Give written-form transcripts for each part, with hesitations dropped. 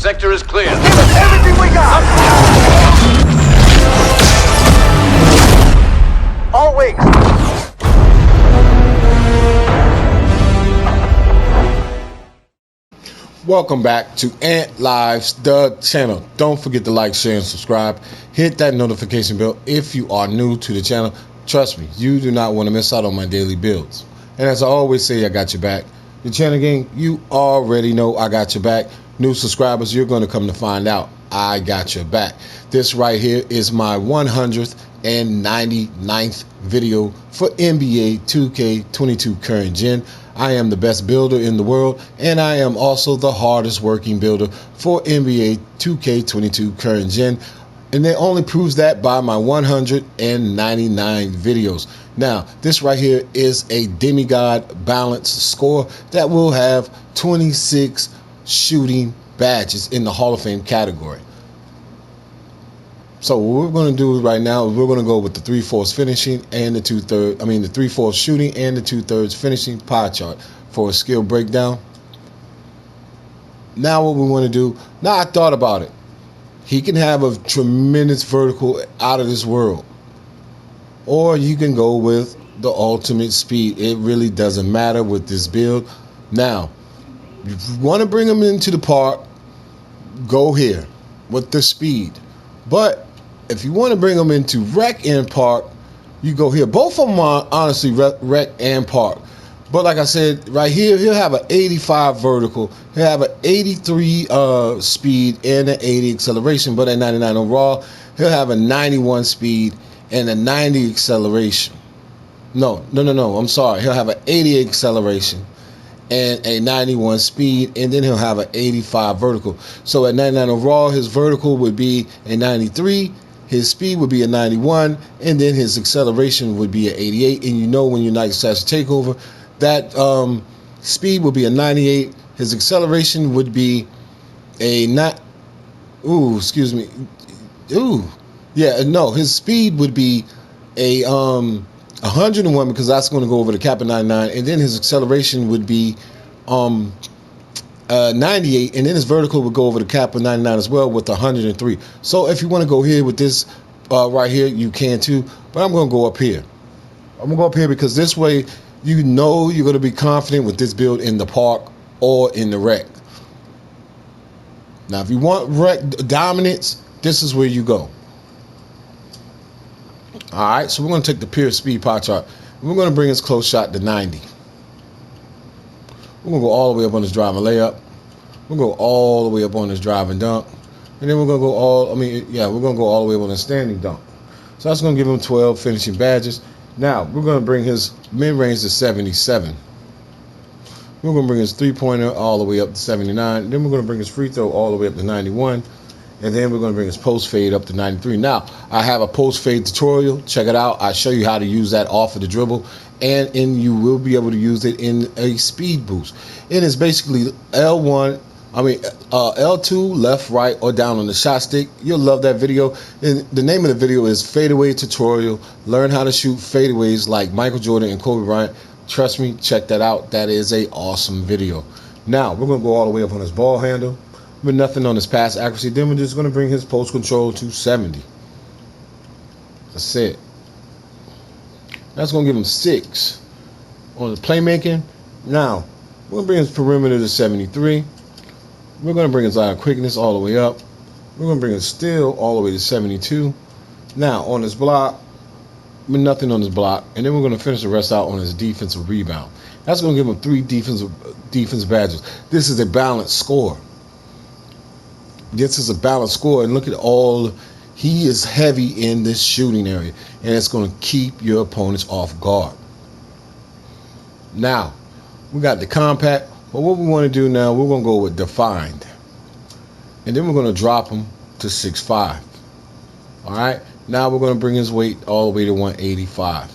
sector is clear. Give us everything we got! All wings! Welcome back to AntLive's DaChannel. Don't forget to like, share, and subscribe. Hit that notification bell if you are new to the channel. Trust me, you do not want to miss out on my daily builds. And as I always say, I got your back. The channel gang, you already know I got your back. New subscribers, you're going to come to find out I got your back. This right here is my 199th video for NBA 2K22 current gen. I am the best builder in the world, and I am also the hardest working builder for NBA 2K22 current gen. And it only proves that by my 199 videos. Now, this right here is a demigod balanced score that will have 26 shooting badges in the Hall of Fame category. So what we're going to do right now is we're going to go with the 3/4 finishing and the 2/3. I mean the 3/4 shooting and the 2/3 finishing pie chart for a skill breakdown. Now what we want to do? Now I thought about it. He can have a tremendous vertical out of this world, or you can go with the ultimate speed. It really doesn't matter with this build. Now, if you want to bring him into the park, go here with the speed. But if you want to bring them into rec and park, you go here. Both of them are honestly rec and park. But like I said, right here, he'll have an 85 vertical. He'll have an 83 speed and an 80 acceleration. But at 99 overall, he'll have a 91 speed and a 90 acceleration. No. I'm sorry. He'll have an 80 acceleration and a 91 speed, and then he'll have an 85 vertical. So at 99 overall, his vertical would be a 93, his speed would be a 91, and then his acceleration would be an 88. And you know when United States takeover, that speed would be a 98, his acceleration would be a his speed would be a 101, because that's going to go over the cap of 99, and then his acceleration would be 98, and then his vertical would go over the cap of 99 as well with 103. So if you want to go here with this right here, you can too, but I'm going to go up here. I'm going to go up here because this way you know you're going to be confident with this build in the park or in the rec. Now if you want rec dominance, this is where you go. Alright, so we're going to take the pure speed pie chart. We're going to bring his close shot to 90. We're going to go all the way up on his driving layup. We're going to go all the way up on his driving dunk. And then we're going to go we're going to go all the way up on his standing dunk. So that's going to give him 12 finishing badges. Now, we're going to bring his mid-range to 77. We're going to bring his three-pointer all the way up to 79. Then we're going to bring his free throw all the way up to 91. And then we're going to bring his post fade up to 93. Now, I have a post fade tutorial. Check it out. I show you how to use that off of the dribble. And you will be able to use it in a speed boost. It is basically L2, left, right, or down on the shot stick. You'll love that video. And the name of the video is Fadeaway Tutorial. Learn how to shoot fadeaways like Michael Jordan and Kobe Bryant. Trust me, check that out. That is a awesome video. Now, we're going to go all the way up on his ball handle. With nothing on his pass accuracy. Then we're just going to bring his post control to 70. That's it. That's going to give him 6 on the playmaking. Now, we're going to bring his perimeter to 73. We're going to bring his line of quickness all the way up. We're going to bring his steal all the way to 72. Now, on his block, with nothing on his block. And then we're going to finish the rest out on his defensive rebound. That's going to give him 3 defense badges. This is a balanced score. This is a balanced score, and look at he is heavy in this shooting area, and it's going to keep your opponents off guard. Now, we got the compact, but what we want to do now, we're going to go with defined, and then we're going to drop him to 6'5". All right, now we're going to bring his weight all the way to 185.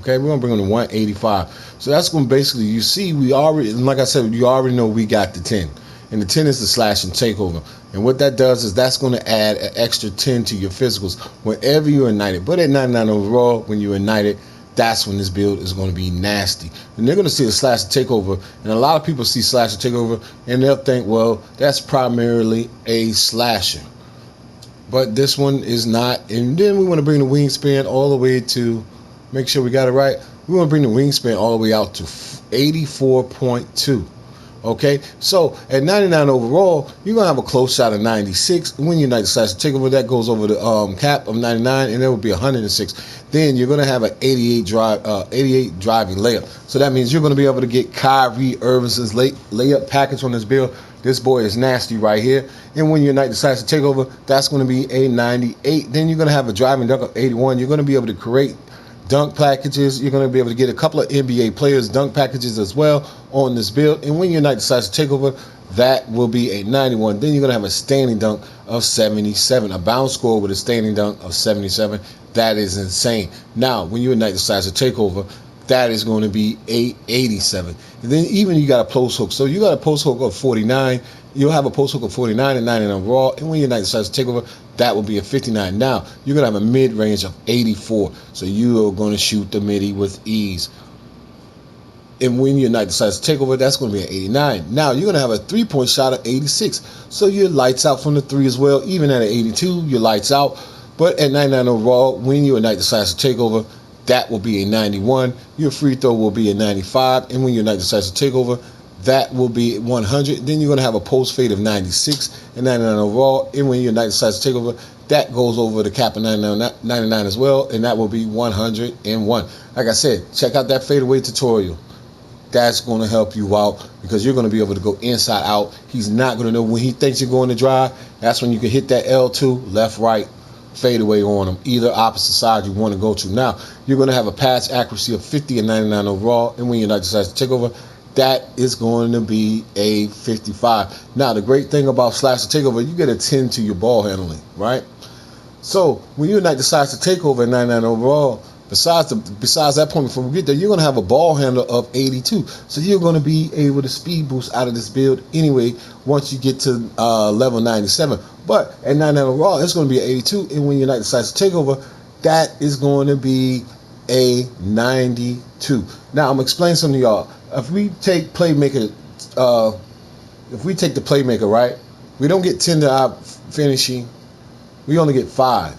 Okay, we're going to bring him to 185. So that's going to basically, you see, we already, like I said, you already know we got the 10. And the 10 is the slash and takeover. And what that does is that's going to add an extra 10 to your physicals whenever you're ignited. But at 99 overall, when you're ignited, that's when this build is going to be nasty. And they're going to see the slasher takeover, and a lot of people see slasher takeover, and they'll think, well, that's primarily a slasher. But this one is not. And then we want to bring the wingspan all the way to, make sure we got it right, we want to bring the wingspan all the way out to 84.2. Okay, so at 99 overall, you're going to have a close shot of 96. When you United Slasher Takeover, that goes over the cap of 99, and that would be 106. Then you're going to have an 88 driving layup. So that means you're going to be able to get Kyrie Irving's layup package on this build. This boy is nasty right here. And when you United Slasher Takeover, that's going to be a 98. Then you're going to have a driving dunk of 81. You're going to be able to create dunk packages. You're going to be able to get a couple of NBA players dunk packages as well on this build. And when your United decides to take over, that will be a 91. Then you're going to have a standing dunk of 77, a bounce score with a standing dunk of 77. That is insane. Now, when your United decides to take over, that is going to be a 87. And then even you got a post hook. So you got a post hook of 49. You'll have a post hook of 49 and 99 overall. And when your United decides to take over, that will be a 59. Now, you're going to have a mid-range of 84. So you are going to shoot the midi with ease. And when your United decides to take over, that's going to be an 89. Now, you're going to have a three-point shot of 86. So your lights out from the three as well. Even at an 82, your lights out. But at 99 overall, when your United decides to take over, that will be a 91. Your free throw will be a 95. And when your United decides to take over, that will be 100. Then you're going to have a post fade of 96 and 99 overall. And when your United decides to take over, that goes over the cap of 99 as well. And that will be 101. Like I said, check out that fadeaway tutorial. That's going to help you out because you're going to be able to go inside out. He's not going to know when he thinks you're going to drive. That's when you can hit that L2, left, right, fadeaway on him, either opposite side you want to go to. Now, you're going to have a pass accuracy of 50 and 99 overall. And when your United decides to take over, that is going to be a 55. Now, the great thing about Slasher Takeover, you get a 10 to your ball handling, right? So, when your United decides to take over at 99 overall, besides that point, before we get there, you're going to have a ball handler of 82. So you're going to be able to speed boost out of this build anyway once you get to level 97. But at 99 overall, it's going to be an 82. And when United decides to take over, that is going to be a 92. Now, I'm explaining something to y'all. If we take Playmaker, if we take the Playmaker, right, we don't get 10 to our finishing. We only get 5.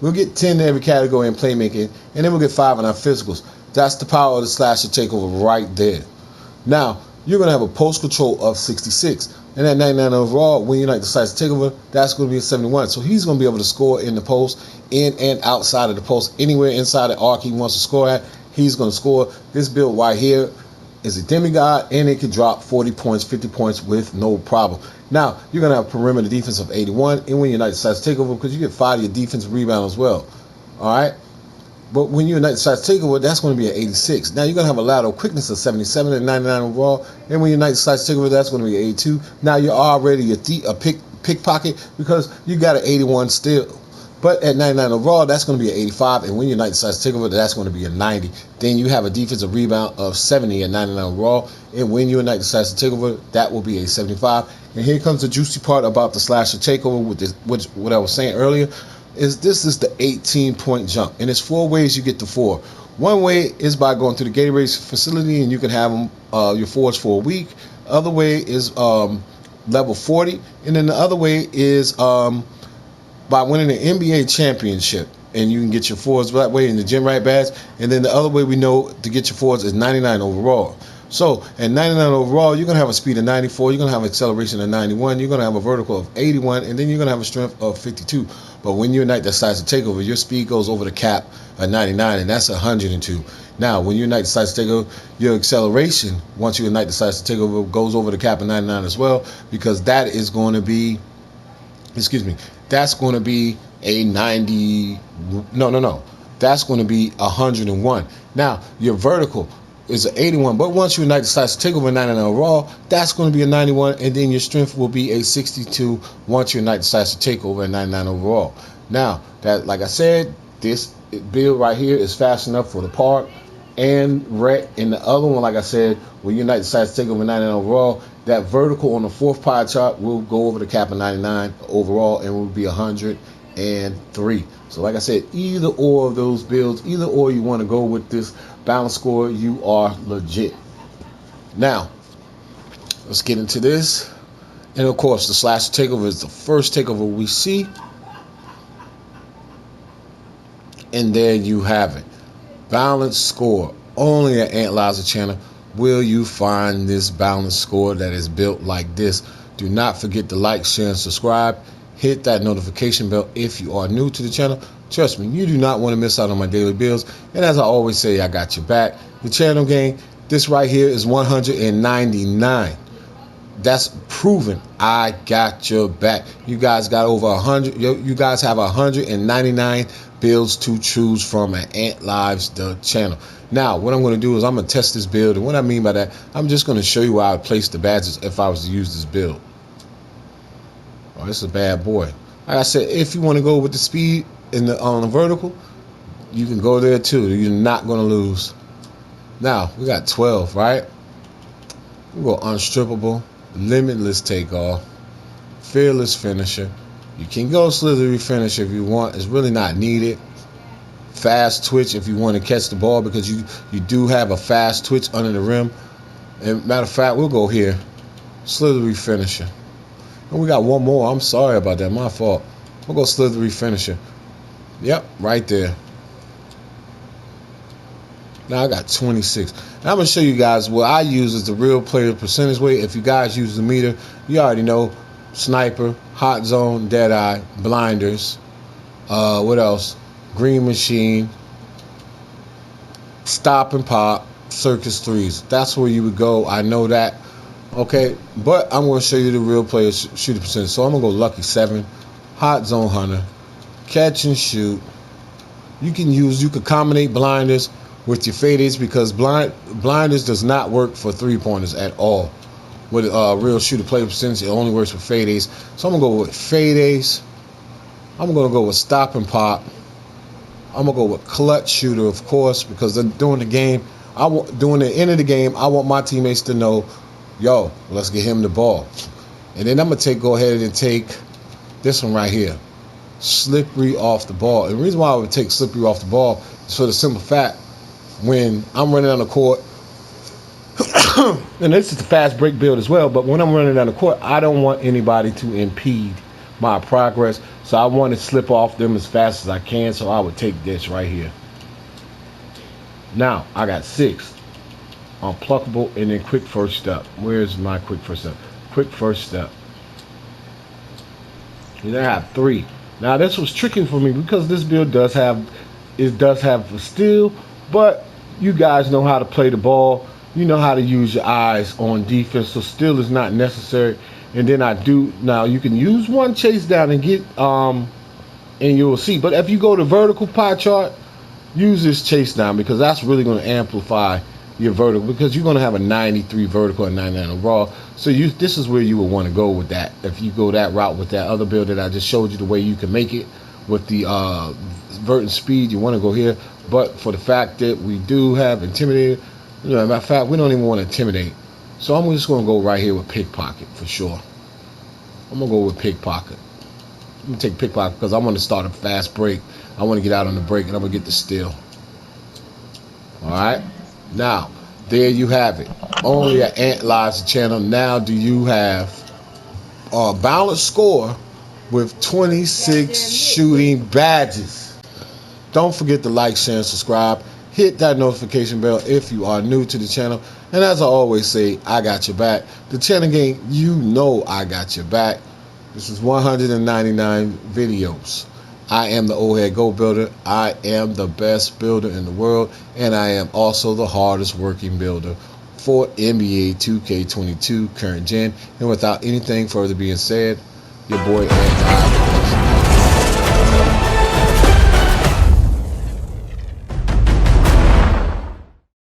We'll get 10 to every category in playmaking, and then we'll get 5 in our physicals. That's the power of the Slasher Takeover right there. Now, you're going to have a post control of 66. And at 99 overall, when United decides to take over, that's going to be a 71. So he's going to be able to score in the post, in and outside of the post. Anywhere inside the arc he wants to score at, he's going to score. This build right here is a demigod, and it can drop 40 points, 50 points with no problem. Now, you're going to have perimeter defense of 81, and when United decides to take over, because you get 5 of your defensive rebound as well. All right? But when United decides to take over, that's going to be an 86. Now, you're going to have a lateral quickness of 77 and 99 overall, and when United decides to take over, that's going to be 82. Now, you're already a pickpocket because you got an 81 still. But at 99 overall, that's going to be an 85. And when United decides to take over, that's going to be a 90. Then you have a defensive rebound of 70 at 99 overall. And when United decides to take over, that will be a 75. And here comes the juicy part about the Slasher Takeover, with this, which what I was saying earlier, is this is the 18-point jump. And there's 4 ways you get to 4. One way is by going to the Gatorade facility, and you can have them, your forwards for a week. Other way is level 40. And then the other way is by winning the NBA championship, and you can get your forwards that way in the gym right badge. And then the other way we know to get your forwards is 99 overall. So at 99 overall, you're going to have a speed of 94, you're going to have acceleration of 91, you're going to have a vertical of 81, and then you're going to have a strength of 52. But when your United decides to take over, your speed goes over the cap of 99, and that's 102. Now, when your United decides to take over, your acceleration, once your United decides to take over, goes over the cap of 99 as well, because that is going to be, that's going to be a 90, that's going to be 101. Now, your vertical is an 81, but once your United decides to take over 99 overall, that's going to be a 91, and then your strength will be a 62 once your United decides to take over at 99 overall. Now, that, like I said, this build right here is fast enough for the park and rec. And the other one, like I said, when United decides to take over 99 overall, that vertical on the 4th pie chart will go over the cap of 99 overall and will be 101. and 3. So like I said, either or of those builds, either or you want to go with this balance score, you are legit. Now, let's get into this. And of course, the slash takeover is the first takeover we see. And there you have it. Balanced score. Only at AntLive channel will you find this balanced score that is built like this. Do not forget to like, share, and subscribe. Hit that notification bell if you are new to the channel. Trust me, you do not want to miss out on my daily builds. And as I always say, I got your back. The channel game, this right here is 199. That's proven. I got your back. You guys got over 100. You guys have 199 builds to choose from at AntLive's DaChannel. Now, what I'm going to do is I'm going to test this build. And what I mean by that, I'm just going to show you where I would place the badges if I was to use this build. Oh, this is a bad boy. Like I said, if you want to go with the speed on the vertical, you can go there too. You're not going to lose. Now, we got 12, right? We go unstrippable, limitless takeoff, fearless finisher. You can go slithery finisher if you want. It's really not needed. Fast twitch if you want to catch the ball, because you do have a fast twitch under the rim. And matter of fact, we'll go here. Slithery finisher. And we got one more. I'm sorry about that. My fault. We'll go slithery finisher. Yep, right there. Now I got 26. And I'm going to show you guys what I use as the real player percentage weight. If you guys use the meter, you already know. Sniper, hot zone, dead eye, blinders. What else? Green machine, stop and pop, circus threes. That's where you would go. I know that. Okay, but I'm going to show you the real player shooting percentage. So I'm going to go lucky 7, hot zone hunter, catch and shoot. You can combine blinders with your fadeays, because blinders does not work for 3-pointers at all. With real shooter player percentage, it only works with fadeays. So I'm going to go with fadeays. I'm going to go with stop and pop. I'm gonna go with clutch shooter, of course, because during the game, during the end of the game, I want my teammates to know, yo, let's get him the ball. And then I'm gonna go ahead and take this one right here, slippery off the ball. And the reason why I would take slippery off the ball is for the simple fact, when I'm running down the court, and this is the fast break build as well, but when I'm running down the court, I don't want anybody to impede my progress, so I want to slip off them as fast as I can. So I would take this right here. Now I got 6 unpluckable, and then quick first step. Where's my quick first step? Quick first step. And then I have 3. Now this was tricky for me because this build does have a steal, but you guys know how to play the ball. You know how to use your eyes on defense, so steal is not necessary. And then now you can use one chase down and get and you'll see. But if you go to vertical pie chart, use this chase down, because that's really going to amplify your vertical, because you're going to have a 93 vertical and 99 overall. So this is where you would want to go with that. If you go that route with that other build that I just showed you, the way you can make it with the vert and speed, you want to go here. But for the fact that we do have intimidator, matter of fact, we don't even want to intimidate. So I'm just going to go right here with pickpocket for sure. I'm going to go with pickpocket. I'm going to take pickpocket because I want to start a fast break. I want to get out on the break, and I'm going to get the steal. Alright. Now, there you have it. Only at AntLive channel. Now do you have a balanced score with 26 shooting badges. Don't forget to like, share, and subscribe. Hit that notification bell if you are new to the channel. And as I always say, I got your back. The channel game, you know I got your back. This is 199 videos. I am the old head gold builder. I am the best builder in the world. And I am also the hardest working builder for NBA 2K22 current gen. And without anything further being said, your boy AntLive